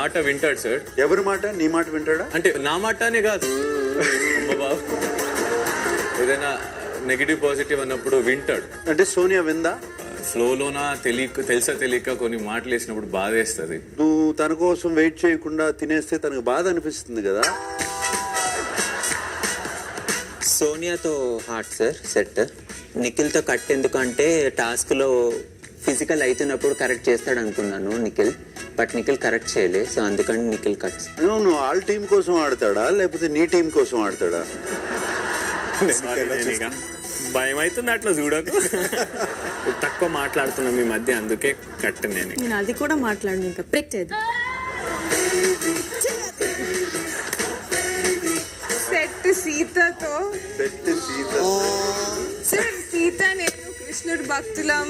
మాట వింటాడు సార్. ఎవరి మాట? నీ మాట వింటాడా? అంటే నా మాటనే కాదు, అమ్మ బాబు ఏదైనా నెగిటివ్ పాజిటివ్ అన్నప్పుడు వింటాడు. అంటే సోనియా విందా? ఫ్లోలోనా తెలుసా తెలియక కొన్ని మాటలు వేసినప్పుడు బాధ వేస్తుంది. నువ్వు తన కోసం వెయిట్ చేయకుండా తినేస్తే తనకు బాధ అనిపిస్తుంది కదా. సోనియాతో హార్ట్ సార్ సెట్. నిఖిల్తో కట్ ఎందుకంటే టాస్క్లో ఫిజికల్ అవుతున్నప్పుడు కరెక్ట్ చేస్తాడు అనుకున్నాను నిఖిల్, బట్ నిఖిల్ కరెక్ట్ చేయలే, సో అందుకని నిఖిల్ కట్. నువ్వు వాళ్ళ టీం కోసం ఆడతాడా లేకపోతే నీ టీం కోసం ఆడతాడా? భయం అవుతుంది అట్లా చూడకు. తక్కువ మాట్లాడుతున్నా మీ మధ్య, అందుకే కట్. నేను అది కూడా మాట్లాడు, ఇంకా బ్రేక్ చేద్దాం. సెట్ సీతతో సార్, సీత నేను కృష్ణుడు భక్తులం.